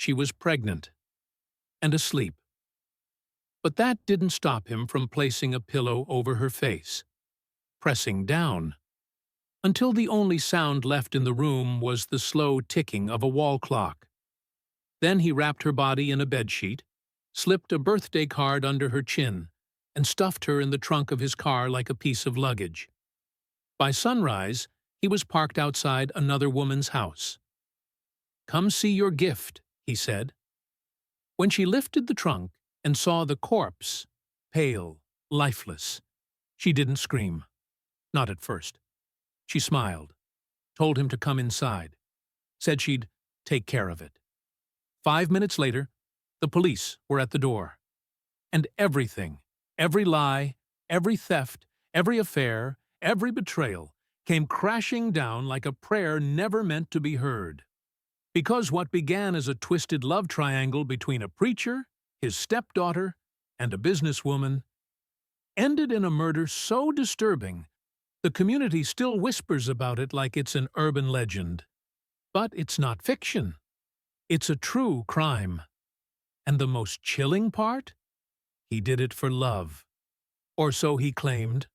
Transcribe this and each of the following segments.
She was pregnant and asleep. But that didn't stop him from placing a pillow over her face, pressing down, until the only sound left in the room was the slow ticking of a wall clock. Then he wrapped her body in a bedsheet, slipped a birthday card under her chin, and stuffed her in the trunk of his car like a piece of luggage. By sunrise, he was parked outside another woman's house. "Come see your gift," he said. When she lifted the trunk and saw the corpse, pale, lifeless, she didn't scream. Not at first. She smiled, told him to come inside, said she'd take care of it. 5 minutes later, the police were at the door. And everything, every lie, every theft, every affair, every betrayal, came crashing down like a prayer never meant to be heard. Because what began as a twisted love triangle between a preacher, his stepdaughter, and a businesswoman ended in a murder so disturbing the community still whispers about it like it's an urban legend. But it's not fiction. It's a true crime. And the most chilling part? He did it for love. Or so he claimed.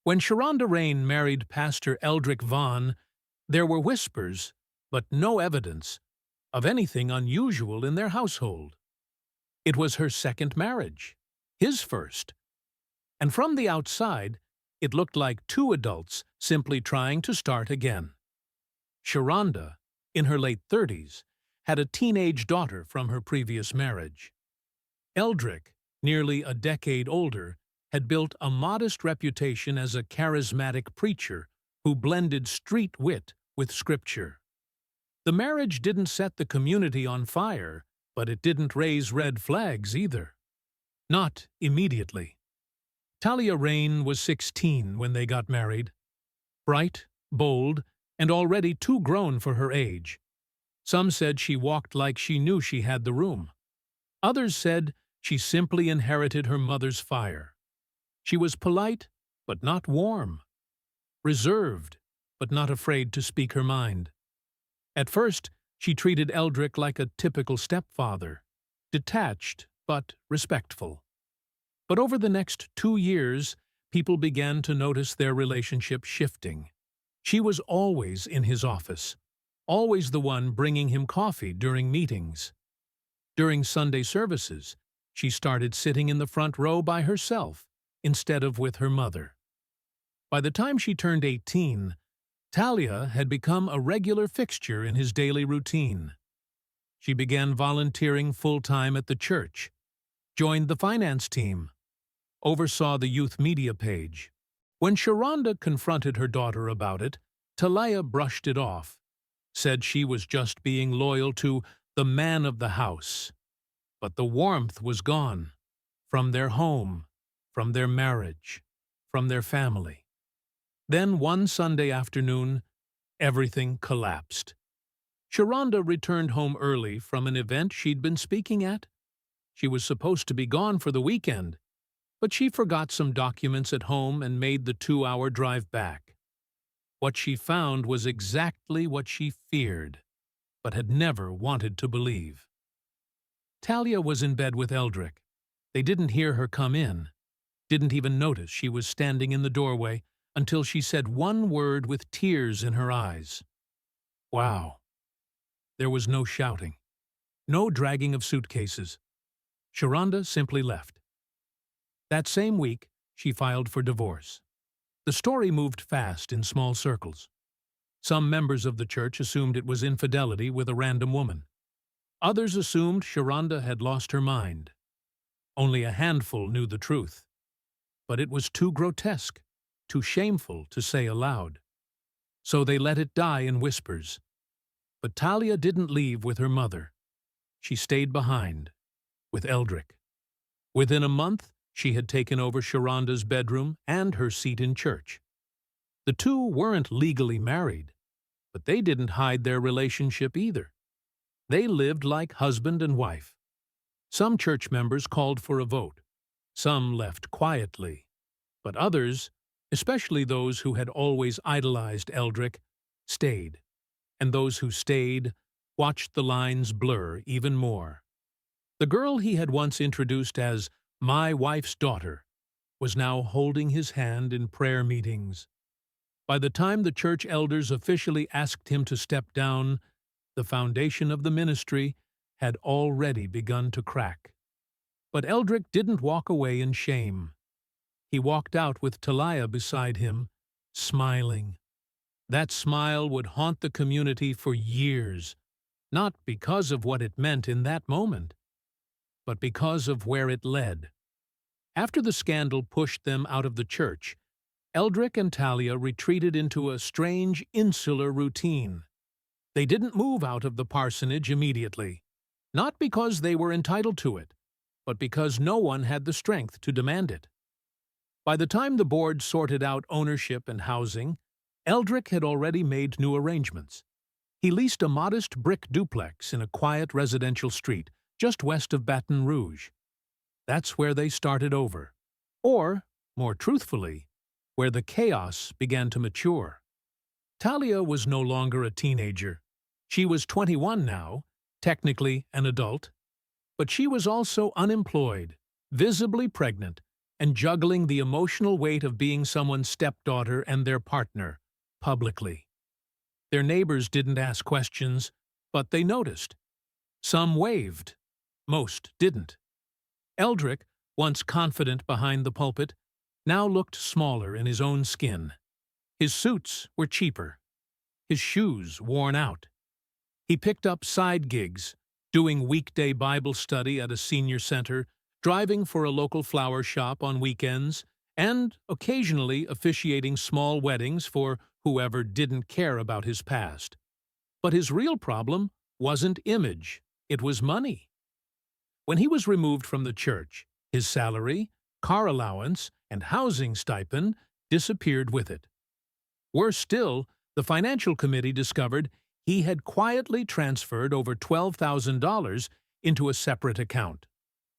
When Sharonda Rain married Pastor Eldrick Vaughn, there were whispers, but no evidence, of anything unusual in their household. It was her second marriage, his first. And from the outside, it looked like two adults simply trying to start again. Sharonda, in her late 30s, had a teenage daughter from her previous marriage. Eldrick, nearly a decade older, had built a modest reputation as a charismatic preacher who blended street wit with scripture. The marriage didn't set the community on fire, but it didn't raise red flags either. Not immediately. Talia Rain was 16 when they got married. Bright, bold, and already too grown for her age. Some said she walked like she knew she had the room. Others said she simply inherited her mother's fire. She was polite, but not warm. Reserved, but not afraid to speak her mind. At first, she treated Eldrick like a typical stepfather, detached but respectful. But over the next 2 years, people began to notice their relationship shifting. She was always in his office, always the one bringing him coffee during meetings. During Sunday services, she started sitting in the front row by herself instead of with her mother. By the time she turned 18, Talia had become a regular fixture in his daily routine. She began volunteering full-time at the church, joined the finance team, oversaw the youth media page. When Sharonda confronted her daughter about it, Talia brushed it off, said she was just being loyal to the man of the house. But the warmth was gone, from their home, from their marriage, from their family. Then one Sunday afternoon, everything collapsed. Sharonda returned home early from an event she'd been speaking at. She was supposed to be gone for the weekend, but she forgot some documents at home and made the 2-hour drive back. What she found was exactly what she feared, but had never wanted to believe. Talia was in bed with Eldrick. They didn't hear her come in, didn't even notice she was standing in the doorway until she said one word with tears in her eyes. Wow. There was no shouting, no dragging of suitcases. Sharonda simply left. That same week, she filed for divorce. The story moved fast in small circles. Some members of the church assumed it was infidelity with a random woman. Others assumed Sharonda had lost her mind. Only a handful knew the truth. But it was too grotesque, too shameful to say aloud. So they let it die in whispers. But Talia didn't leave with her mother. She stayed behind, with Eldrick. Within a month, she had taken over Sharonda's bedroom and her seat in church. The two weren't legally married, but they didn't hide their relationship either. They lived like husband and wife. Some church members called for a vote. Some left quietly. But others, especially those who had always idolized Eldrick, stayed. And those who stayed watched the lines blur even more. The girl he had once introduced as "my wife's daughter" was now holding his hand in prayer meetings. By the time the church elders officially asked him to step down, the foundation of the ministry had already begun to crack. But Eldrick didn't walk away in shame. He walked out with Talia beside him, smiling. That smile would haunt the community for years, not because of what it meant in that moment, but because of where it led. After the scandal pushed them out of the church, Eldrick and Talia retreated into a strange insular routine. They didn't move out of the parsonage immediately, not because they were entitled to it, but because no one had the strength to demand it. By the time the board sorted out ownership and housing, Eldrick had already made new arrangements. He leased a modest brick duplex in a quiet residential street just west of Baton Rouge. That's where they started over. Or, more truthfully, where the chaos began to mature. Talia was no longer a teenager. She was 21 now, technically an adult. But she was also unemployed, visibly pregnant, and juggling the emotional weight of being someone's stepdaughter and their partner, publicly. Their neighbors didn't ask questions, but they noticed. Some waved. Most didn't. Eldrick, once confident behind the pulpit, now looked smaller in his own skin. His suits were cheaper. His shoes worn out. He picked up side gigs, doing weekday Bible study at a senior center, driving for a local flower shop on weekends, and occasionally officiating small weddings for whoever didn't care about his past. But his real problem wasn't image, it was money. When he was removed from the church, his salary, car allowance, and housing stipend disappeared with it. Worse still, the financial committee discovered he had quietly transferred over $12,000 into a separate account,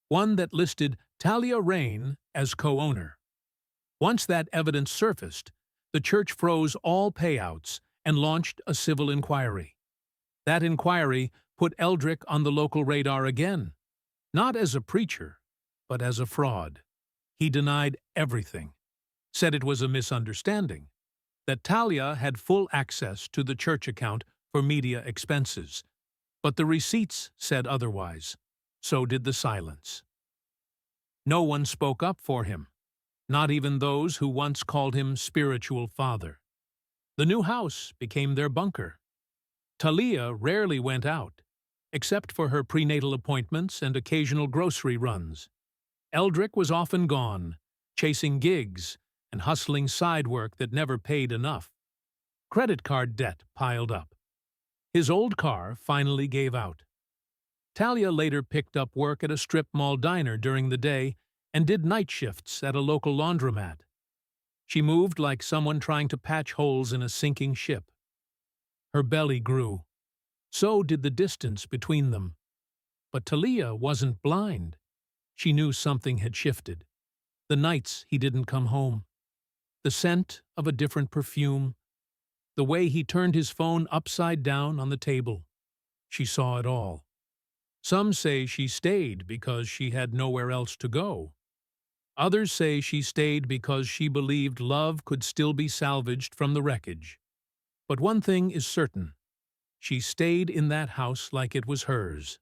one that listed Talia Rain as co-owner. Once that evidence surfaced, the church froze all payouts and launched a civil inquiry. That inquiry put Eldrick on the local radar again, not as a preacher, but as a fraud. He denied everything, said it was a misunderstanding, that Talia had full access to the church account for media expenses, but the receipts said otherwise. So did the silence. No one spoke up for him, not even those who once called him spiritual father. The new house became their bunker. Talia rarely went out, except for her prenatal appointments and occasional grocery runs. Eldrick was often gone, chasing gigs and hustling side work that never paid enough. Credit card debt piled up. His old car finally gave out. Talia later picked up work at a strip mall diner during the day and did night shifts at a local laundromat. She moved like someone trying to patch holes in a sinking ship. Her belly grew. So did the distance between them. But Talia wasn't blind. She knew something had shifted. The nights he didn't come home. The scent of a different perfume. The way he turned his phone upside down on the table. She saw it all. Some say she stayed because she had nowhere else to go. Others say she stayed because she believed love could still be salvaged from the wreckage. But one thing is certain. She stayed in that house like it was hers.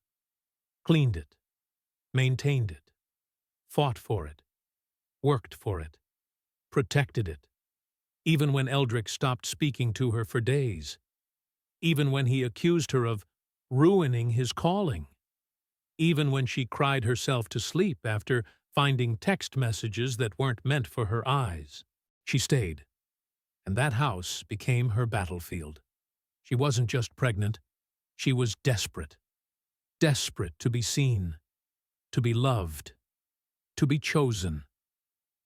Cleaned it. Maintained it. Fought for it. Worked for it. Protected it. Even when Eldrick stopped speaking to her for days. Even when he accused her of ruining his calling. Even when she cried herself to sleep after finding text messages that weren't meant for her eyes. She stayed. And that house became her battlefield. She wasn't just pregnant. She was desperate. Desperate to be seen. To be loved. To be chosen.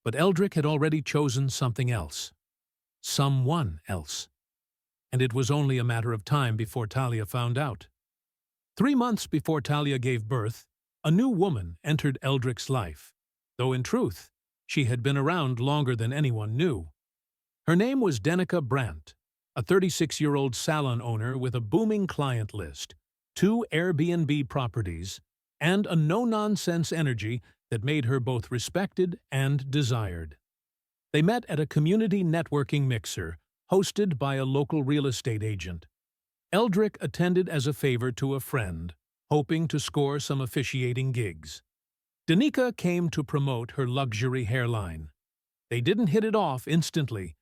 But Eldrick had already chosen something else. Someone else. And it was only a matter of time before Talia found out. 3 months before Talia gave birth, a new woman entered Eldrick's life, though in truth, she had been around longer than anyone knew. Her name was Danica Brandt, a 36-year-old salon owner with a booming client list. 2 Airbnb properties, and a no-nonsense energy that made her both respected and desired. They met at a community networking mixer hosted by a local real estate agent. Eldrick attended as a favor to a friend, hoping to score some officiating gigs. Danica came to promote her luxury hairline. They didn't hit it off instantly,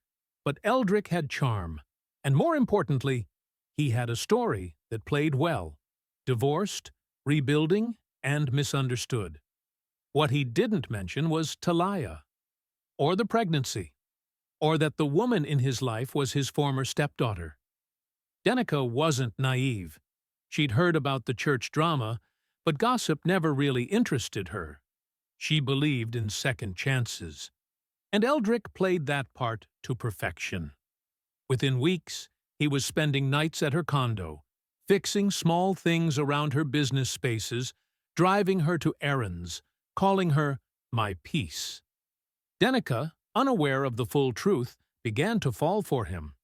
but Eldrick had charm, and more importantly, he had a story that played well: divorced, rebuilding, and misunderstood. What he didn't mention was Talia, or the pregnancy, or that the woman in his life was his former stepdaughter. Danica wasn't naive. She'd heard about the church drama, but gossip never really interested her. She believed in second chances, and Eldrick played that part to perfection. Within weeks, he was spending nights at her condo, fixing small things around her business spaces, driving her to errands, calling her my piece. Danica, unaware of the full truth, began to fall for him.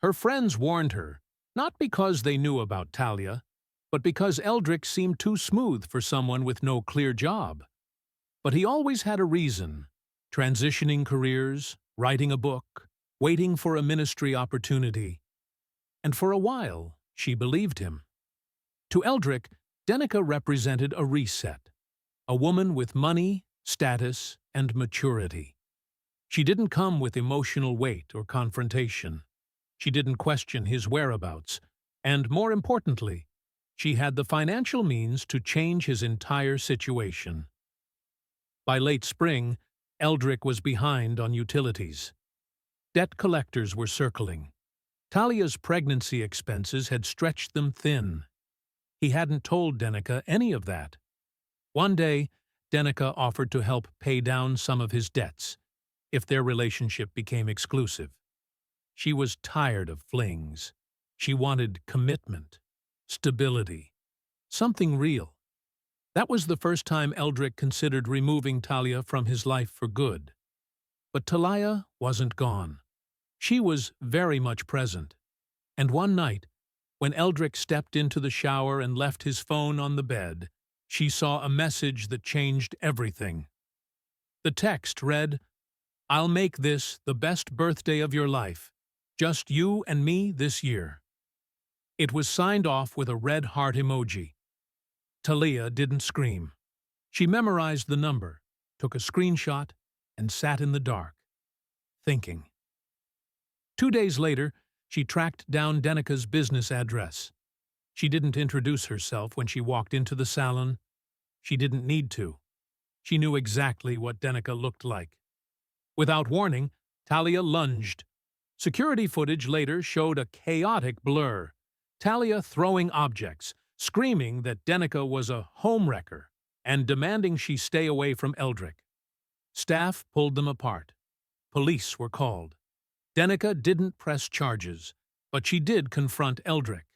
Her friends warned her, not because they knew about Talia, but because Eldrick seemed too smooth for someone with no clear job. But he always had a reason: transitioning careers, writing a book, waiting for a ministry opportunity. And for a while, she believed him. To Eldrick, Danica represented a reset, a woman with money, status, and maturity. She didn't come with emotional weight or confrontation. She didn't question his whereabouts, and more importantly, she had the financial means to change his entire situation. By late spring, Eldrick was behind on utilities. Debt collectors were circling. Talia's pregnancy expenses had stretched them thin. He hadn't told Danica any of that. One day, Danica offered to help pay down some of his debts, if their relationship became exclusive. She was tired of flings. She wanted commitment, stability, something real. That was the first time Eldrick considered removing Talia from his life for good. But Talia wasn't gone. She was very much present. And one night, when Eldrick stepped into the shower and left his phone on the bed, she saw a message that changed everything. The text read, "I'll make this the best birthday of your life. Just you and me this year." It was signed off with a red heart emoji. Talia didn't scream. She memorized the number, took a screenshot, and sat in the dark, thinking. 2 days later, she tracked down Danica's business address. She didn't introduce herself when she walked into the salon. She didn't need to. She knew exactly what Danica looked like. Without warning, Talia lunged. Security footage later showed a chaotic blur. Talia throwing objects, screaming that Danica was a homewrecker, and demanding she stay away from Eldrick. Staff pulled them apart. Police were called. Danica didn't press charges, but she did confront Eldrick.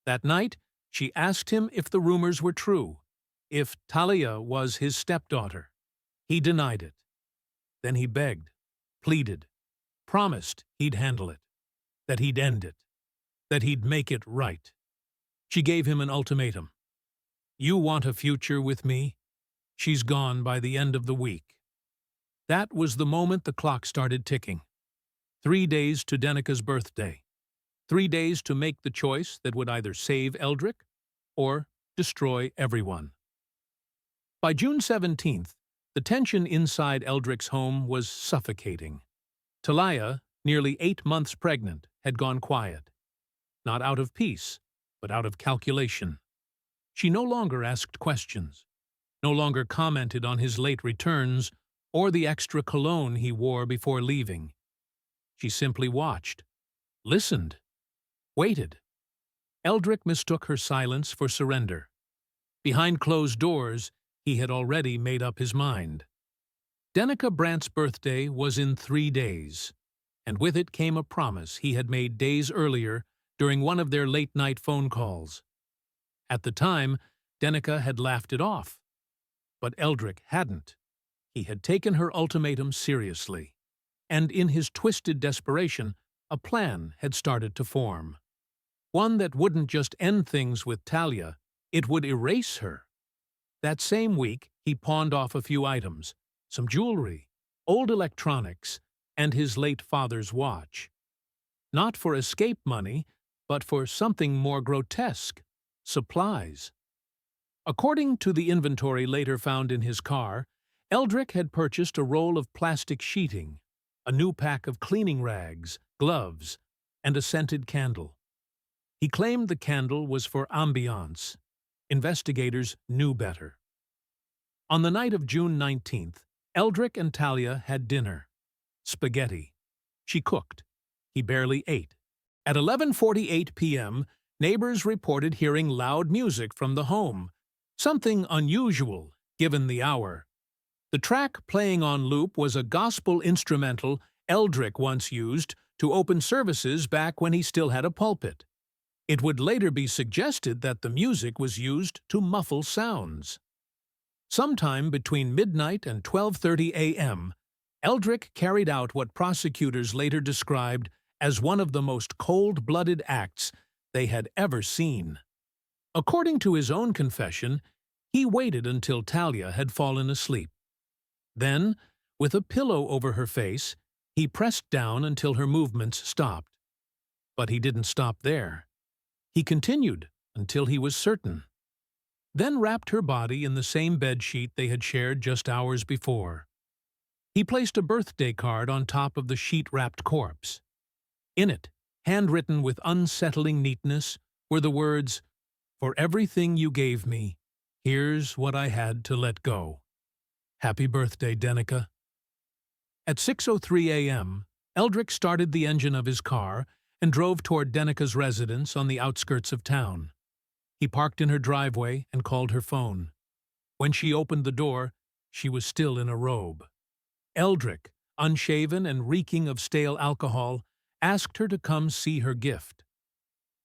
That night, she asked him if the rumors were true, if Talia was his stepdaughter. He denied it. Then he begged, pleaded, promised he'd handle it, that he'd end it, that he'd make it right. She gave him an ultimatum. "You want a future with me? She's gone by the end of the week." That was the moment the clock started ticking. 3 days to Danica's birthday. 3 days to make the choice that would either save Eldrick or destroy everyone. By June 17th, the tension inside Eldrick's home was suffocating. Talia, nearly 8 months pregnant, had gone quiet. Not out of peace, but out of calculation. She no longer asked questions, no longer commented on his late returns or the extra cologne he wore before leaving. She simply watched, listened, waited. Eldrick mistook her silence for surrender. Behind closed doors, he had already made up his mind. Danica Brandt's birthday was in 3 days, and with it came a promise he had made days earlier during one of their late-night phone calls. At the time, Danica had laughed it off. But Eldrick hadn't. He had taken her ultimatum seriously, and in his twisted desperation, a plan had started to form. One that wouldn't just end things with Talia, it would erase her. That same week, he pawned off a few items, some jewelry, old electronics, and his late father's watch. Not for escape money, but for something more grotesque: supplies. According to the inventory later found in his car, Eldrick had purchased a roll of plastic sheeting, a new pack of cleaning rags, gloves, and a scented candle. He claimed the candle was for ambiance. Investigators knew better. On the night of June 19th, Eldrick and Talia had dinner. Spaghetti. She cooked. He barely ate. At 11:48 p.m., neighbors reported hearing loud music from the home, something unusual given the hour. The track playing on loop was a gospel instrumental Eldrick once used to open services back when he still had a pulpit. It would later be suggested that the music was used to muffle sounds. Sometime between midnight and 12:30 a.m., Eldrick carried out what prosecutors later described as one of the most cold-blooded acts they had ever seen. According to his own confession, he waited until Talia had fallen asleep. Then, with a pillow over her face, he pressed down until her movements stopped. But he didn't stop there. He continued until he was certain. Then wrapped her body in the same bedsheet they had shared just hours before. He placed a birthday card on top of the sheet-wrapped corpse. In it, handwritten with unsettling neatness, were the words, "For everything you gave me, here's what I had to let go. Happy birthday, Denica." At 6:03 a.m., Eldrick started the engine of his car and drove toward Denica's residence on the outskirts of town. He parked in her driveway and called her phone. When she opened the door, she was still in a robe. Eldrick, unshaven and reeking of stale alcohol, asked her to come see her gift.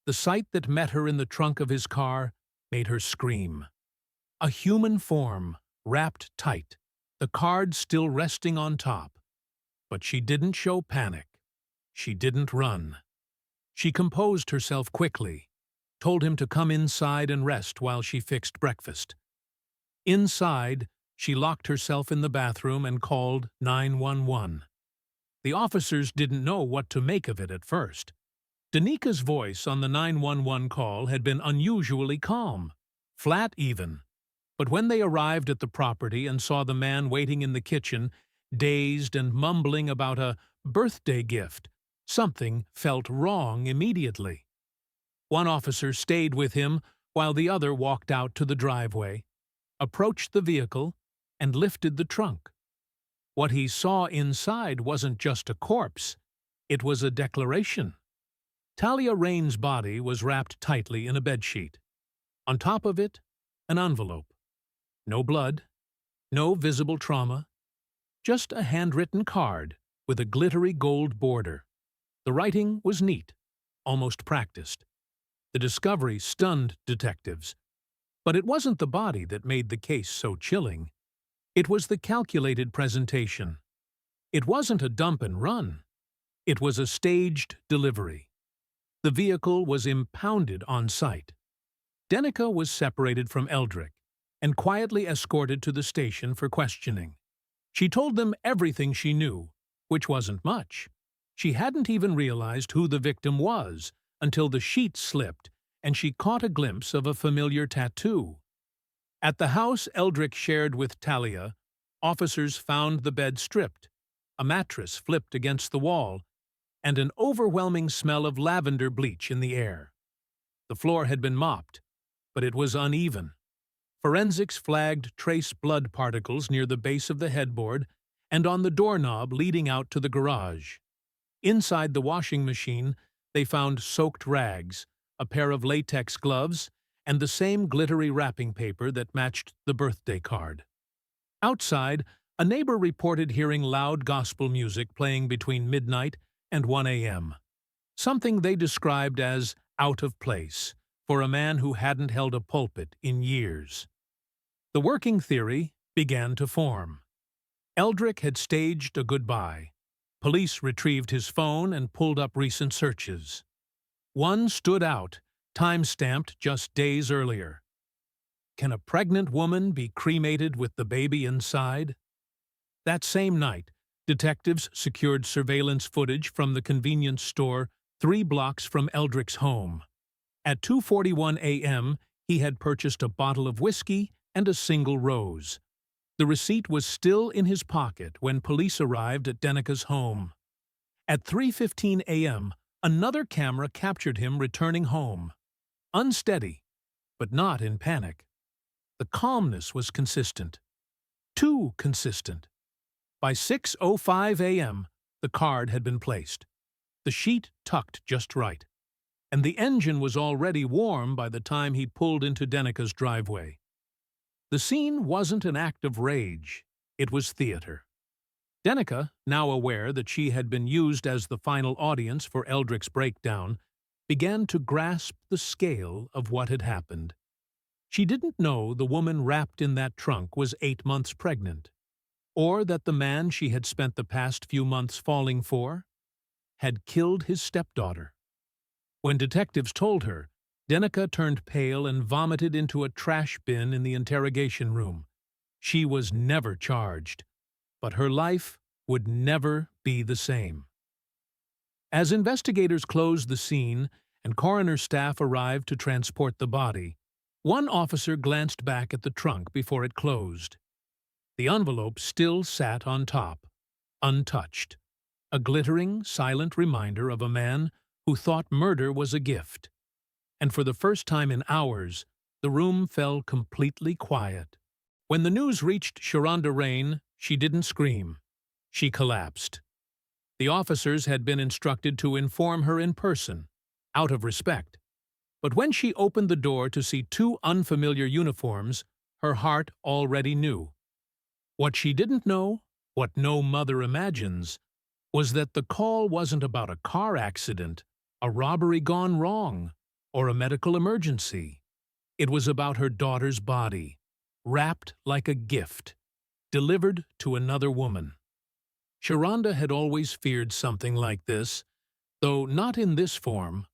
The sight that met her in the trunk of his car made her scream. A human form, wrapped tight, the card still resting on top. But she didn't show panic. She didn't run. She composed herself quickly, told him to come inside and rest while she fixed breakfast. Inside, she locked herself in the bathroom and called 911. The officers didn't know what to make of it at first. Denica's voice on the 911 call had been unusually calm, flat even. But when they arrived at the property and saw the man waiting in the kitchen, dazed and mumbling about a birthday gift, something felt wrong immediately. One officer stayed with him while the other walked out to the driveway, approached the vehicle, and lifted the trunk. What he saw inside wasn't just a corpse, it was a declaration. Talia Rain's body was wrapped tightly in a bedsheet. On top of it, an envelope. No blood, no visible trauma, just a handwritten card with a glittery gold border. The writing was neat, almost practiced. The discovery stunned detectives. But it wasn't the body that made the case so chilling. It was the calculated presentation. It wasn't a dump and run. It was a staged delivery. The vehicle was impounded on site. Denica was separated from Eldrick and quietly escorted to the station for questioning. She told them everything she knew, which wasn't much. She hadn't even realized who the victim was until the sheet slipped and she caught a glimpse of a familiar tattoo. At the house Eldrick shared with Talia, officers found the bed stripped, a mattress flipped against the wall, and an overwhelming smell of lavender bleach in the air. The floor had been mopped, but it was uneven. Forensics flagged trace blood particles near the base of the headboard and on the doorknob leading out to the garage. Inside the washing machine, they found soaked rags, a pair of latex gloves, and the same glittery wrapping paper that matched the birthday card. Outside, a neighbor reported hearing loud gospel music playing between midnight and 1 a.m., something they described as out of place for a man who hadn't held a pulpit in years. The working theory began to form. Eldrick had staged a goodbye. Police retrieved his phone and pulled up recent searches. One stood out, time-stamped just days earlier. Can a pregnant woman be cremated with the baby inside? That same night, detectives secured surveillance footage from the convenience store 3 blocks from Eldrick's home. At 2:41 a.m., he had purchased a bottle of whiskey and a single rose. The receipt was still in his pocket when police arrived at Denica's home. At 3:15 a.m., another camera captured him returning home. Unsteady, but not in panic. The calmness was consistent. Too consistent. By 6:05 a.m., the card had been placed, the sheet tucked just right, and the engine was already warm by the time he pulled into Denica's driveway. The scene wasn't an act of rage, it was theater. Denica, now aware that she had been used as the final audience for Eldrick's breakdown, began to grasp the scale of what had happened. She didn't know the woman wrapped in that trunk was 8 months pregnant, or that the man she had spent the past few months falling for had killed his stepdaughter. When detectives told her, Denica turned pale and vomited into a trash bin in the interrogation room. She was never charged, but her life would never be the same. As investigators closed the scene and coroner staff arrived to transport the body, one officer glanced back at the trunk before it closed. The envelope still sat on top, untouched, a glittering, silent reminder of a man who thought murder was a gift. And for the first time in hours, the room fell completely quiet. When the news reached Sharonda Rain, she didn't scream. She collapsed. The officers had been instructed to inform her in person, out of respect. But when she opened the door to see 2 unfamiliar uniforms, her heart already knew. What she didn't know, what no mother imagines, was that the call wasn't about a car accident, a robbery gone wrong, or a medical emergency. It was about her daughter's body, wrapped like a gift, delivered to another woman. Sharonda had always feared something like this, though not in this form.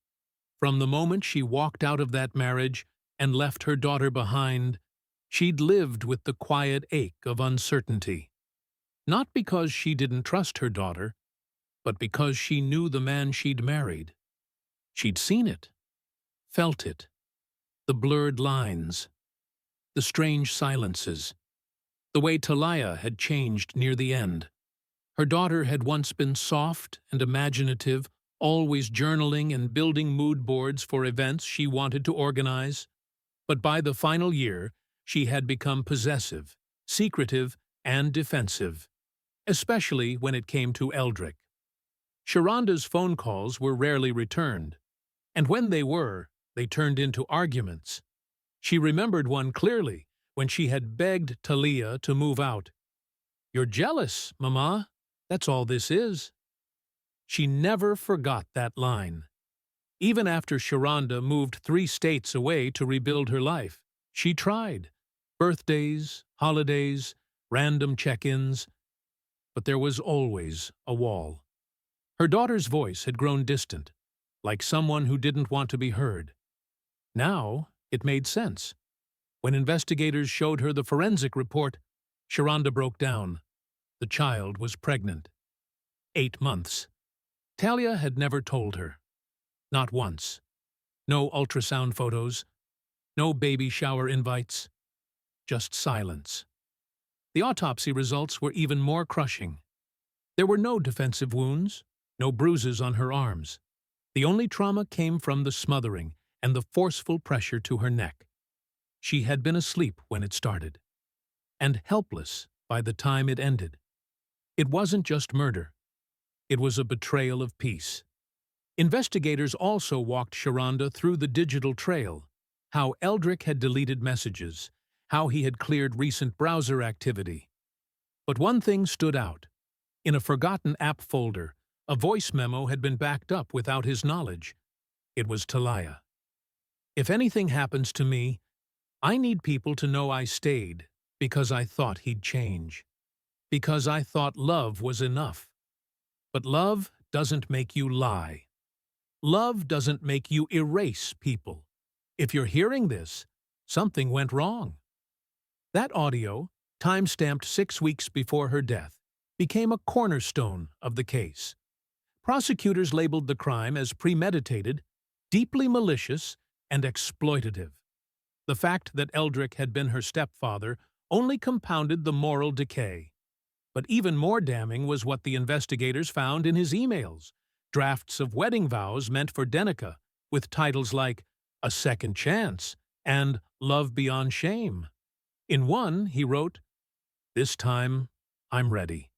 From the moment she walked out of that marriage and left her daughter behind, she'd lived with the quiet ache of uncertainty. Not because she didn't trust her daughter, but because she knew the man she'd married. She'd seen it, felt it, the blurred lines, the strange silences, the way Talia had changed near the end. Her daughter had once been soft and imaginative, always journaling and building mood boards for events she wanted to organize. But by the final year, she had become possessive, secretive, and defensive, especially when it came to Eldrick. Sharonda's phone calls were rarely returned, and when they were, they turned into arguments. She remembered one clearly when she had begged Talia to move out. "You're jealous, Mama. That's all this is." She never forgot that line. Even after Sharonda moved 3 states away to rebuild her life, she tried. Birthdays, holidays, random check-ins. But there was always a wall. Her daughter's voice had grown distant, like someone who didn't want to be heard. Now it made sense. When investigators showed her the forensic report, Sharonda broke down. The child was pregnant. 8 months. Talia had never told her. Not once. No ultrasound photos. No baby shower invites. Just silence. The autopsy results were even more crushing. There were no defensive wounds, no bruises on her arms. The only trauma came from the smothering and the forceful pressure to her neck. She had been asleep when it started, and helpless by the time it ended. It wasn't just murder. It was a betrayal of peace. Investigators also walked Sharonda through the digital trail, how Eldrick had deleted messages, how he had cleared recent browser activity. But one thing stood out. In a forgotten app folder, a voice memo had been backed up without his knowledge. It was Talia. "If anything happens to me, I need people to know I stayed because I thought he'd change. Because I thought love was enough. But love doesn't make you lie." Love doesn't make you erase people. If you're hearing this, something went wrong. That audio, time-stamped 6 weeks before her death, became a cornerstone of the case. Prosecutors labeled the crime as premeditated, deeply malicious, and exploitative. The fact that Eldrick had been her stepfather only compounded the moral decay. But even more damning was what the investigators found in his emails, drafts of wedding vows meant for Denica, with titles like A Second Chance and Love Beyond Shame. In one, he wrote, "This time, I'm ready.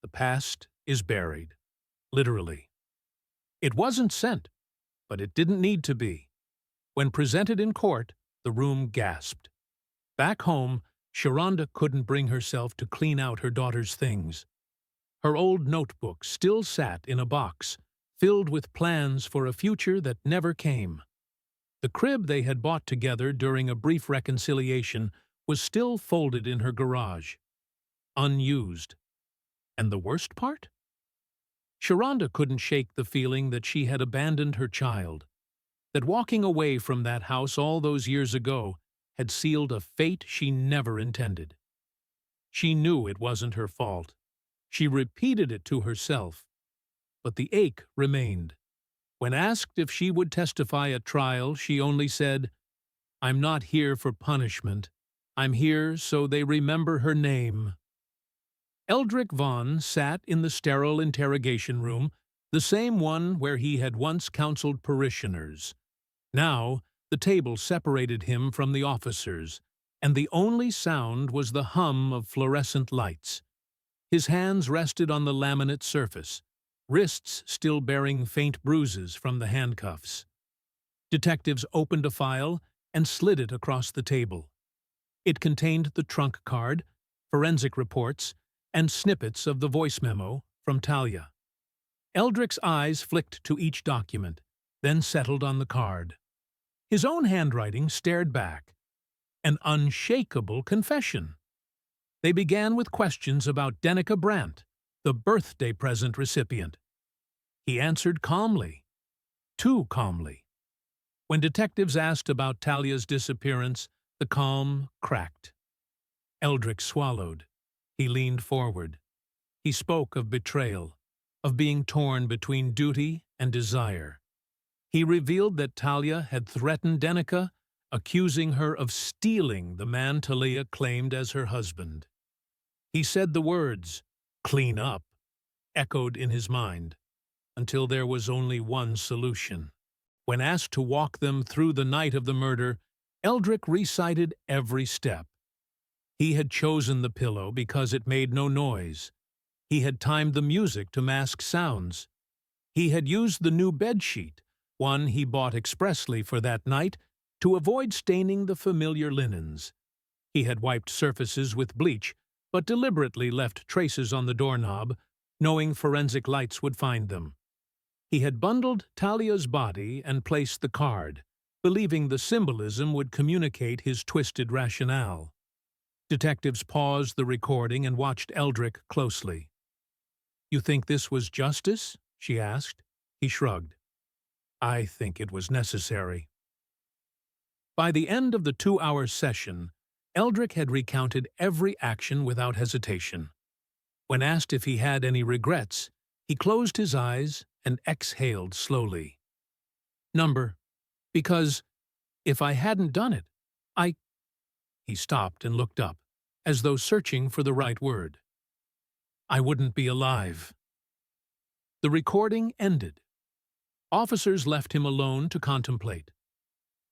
The past is buried." Literally. It wasn't sent, but it didn't need to be. When presented in court, the room gasped. Back home, Sharonda couldn't bring herself to clean out her daughter's things. Her old notebook still sat in a box, filled with plans for a future that never came. The crib they had bought together during a brief reconciliation was still folded in her garage, unused. And the worst part? Sharonda couldn't shake the feeling that she had abandoned her child, that walking away from that house all those years ago had sealed a fate she never intended. She knew it wasn't her fault. She repeated it to herself, but the ache remained. When asked if she would testify at trial, she only said, "I'm not here for punishment. I'm here so they remember her name." Eldrick Vaughn sat in the sterile interrogation room, the same one where he had once counseled parishioners. Now, the table separated him from the officers, and the only sound was the hum of fluorescent lights. His hands rested on the laminate surface, wrists still bearing faint bruises from the handcuffs. Detectives opened a file and slid it across the table. It contained the trunk card, forensic reports, and snippets of the voice memo from Talia. Eldrick's eyes flicked to each document, then settled on the card. His own handwriting stared back. An unshakable confession. They began with questions about Denica Brandt, the birthday present recipient. He answered calmly. Too calmly. When detectives asked about Talia's disappearance, the calm cracked. Eldrick swallowed. He leaned forward. He spoke of betrayal, of being torn between duty and desire. He revealed that Talia had threatened Denica, accusing her of stealing the man Talia claimed as her husband. He said the words, "clean up," echoed in his mind, until there was only one solution. When asked to walk them through the night of the murder, Eldrick recited every step. He had chosen the pillow because it made no noise. He had timed the music to mask sounds. He had used the new bedsheet, one he bought expressly for that night, to avoid staining the familiar linens. He had wiped surfaces with bleach, but deliberately left traces on the doorknob, knowing forensic lights would find them. He had bundled Talia's body and placed the card, believing the symbolism would communicate his twisted rationale. Detectives paused the recording and watched Eldrick closely. "You think this was justice?" she asked. He shrugged. "I think it was necessary." By the end of the 2-hour session, Eldrick had recounted every action without hesitation. When asked if he had any regrets, he closed his eyes and exhaled slowly. Because if I hadn't done it, He stopped and looked up, as though searching for the right word. "I wouldn't be alive." The recording ended. Officers left him alone to contemplate.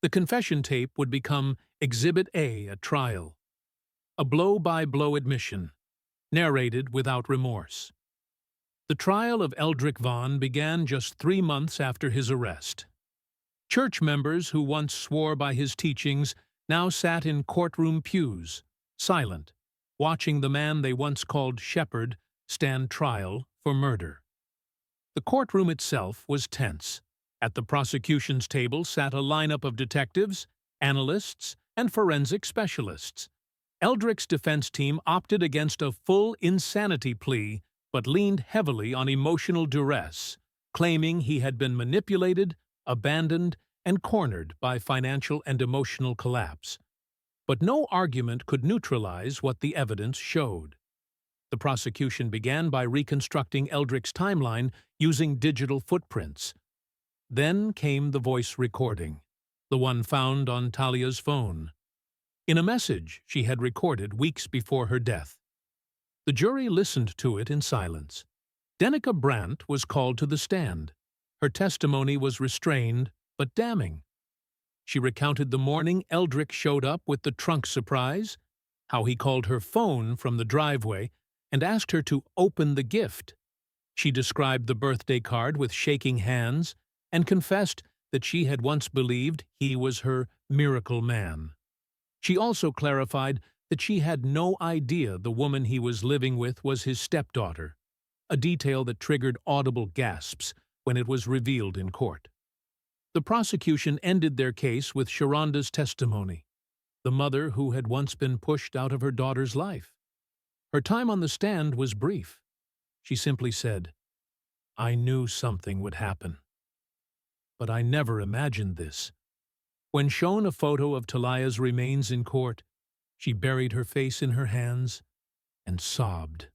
The confession tape would become Exhibit A at trial. A blow-by-blow admission, narrated without remorse. The trial of Eldrick Vaughn began just 3 months after his arrest. Church members who once swore by his teachings now sat in courtroom pews, silent, watching the man they once called Shepherd stand trial for murder. The courtroom itself was tense. At the prosecution's table sat a lineup of detectives, analysts, and forensic specialists. Eldrick's defense team opted against a full insanity plea, but leaned heavily on emotional duress, claiming he had been manipulated, abandoned, and cornered by financial and emotional collapse. But no argument could neutralize what the evidence showed. The prosecution began by reconstructing Eldrick's timeline using digital footprints. Then came the voice recording, the one found on Talia's phone. In a message she had recorded weeks before her death. The jury listened to it in silence. Danica Brandt was called to the stand. Her testimony was restrained, but damning. She recounted the morning Eldrick showed up with the trunk surprise, how he called her phone from the driveway and asked her to open the gift. She described the birthday card with shaking hands and confessed that she had once believed he was her miracle man. She also clarified that she had no idea the woman he was living with was his stepdaughter, a detail that triggered audible gasps when it was revealed in court. The prosecution ended their case with Sharonda's testimony, the mother who had once been pushed out of her daughter's life. Her time on the stand was brief. She simply said, "I knew something would happen. But I never imagined this." When shown a photo of Talia's remains in court, she buried her face in her hands and sobbed.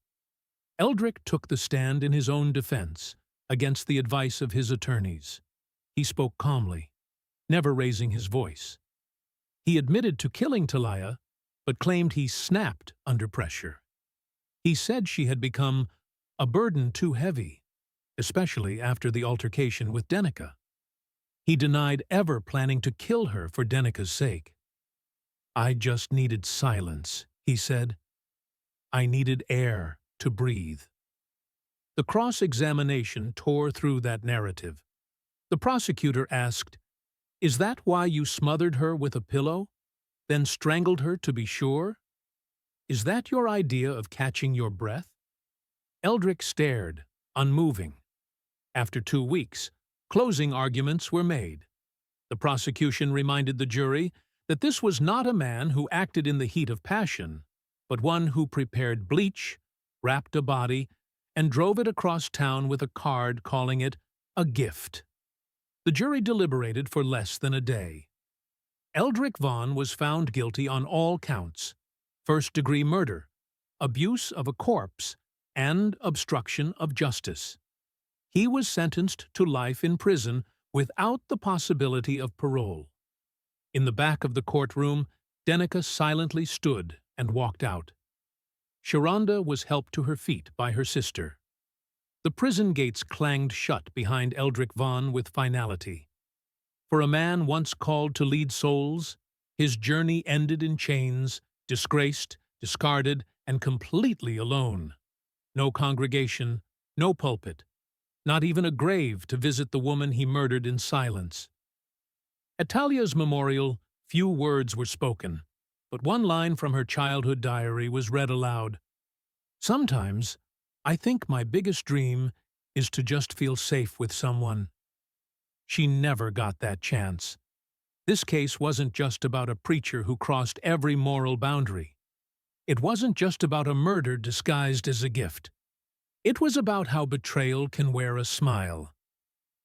Eldrick took the stand in his own defense, against the advice of his attorneys. He spoke calmly, never raising his voice. He admitted to killing Talia, but claimed he snapped under pressure. He said she had become a burden too heavy, especially after the altercation with Danica. He denied ever planning to kill her for Danica's sake. "I just needed silence," he said. "I needed air to breathe." The cross-examination tore through that narrative. The prosecutor asked, "Is that why you smothered her with a pillow, then strangled her to be sure? Is that your idea of catching your breath?" Eldrick stared, unmoving. After 2 weeks, closing arguments were made. The prosecution reminded the jury that this was not a man who acted in the heat of passion, but one who prepared bleach, wrapped a body, and drove it across town with a card calling it a gift. The jury deliberated for less than a day. Eldrick Vaughn was found guilty on all counts: first-degree murder, abuse of a corpse, and obstruction of justice. He was sentenced to life in prison without the possibility of parole. In the back of the courtroom, Danica silently stood and walked out. Sharonda was helped to her feet by her sister. The prison gates clanged shut behind Eldrick Vaughn with finality. For a man once called to lead souls, his journey ended in chains, disgraced, discarded, and completely alone. No congregation, no pulpit, not even a grave to visit the woman he murdered in silence. At Talia's memorial, few words were spoken, but one line from her childhood diary was read aloud. "Sometimes, I think my biggest dream is to just feel safe with someone." She never got that chance. This case wasn't just about a preacher who crossed every moral boundary. It wasn't just about a murder disguised as a gift. It was about how betrayal can wear a smile.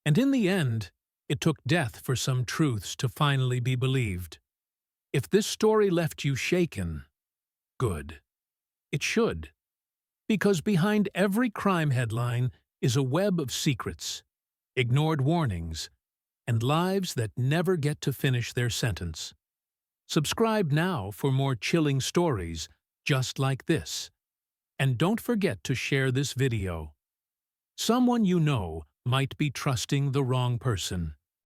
And in the end, it took death for some truths to finally be believed. If this story left you shaken, good. It should. Because behind every crime headline is a web of secrets, ignored warnings, and lives that never get to finish their sentence. Subscribe now for more chilling stories just like this. And don't forget to share this video. Someone you know might be trusting the wrong person.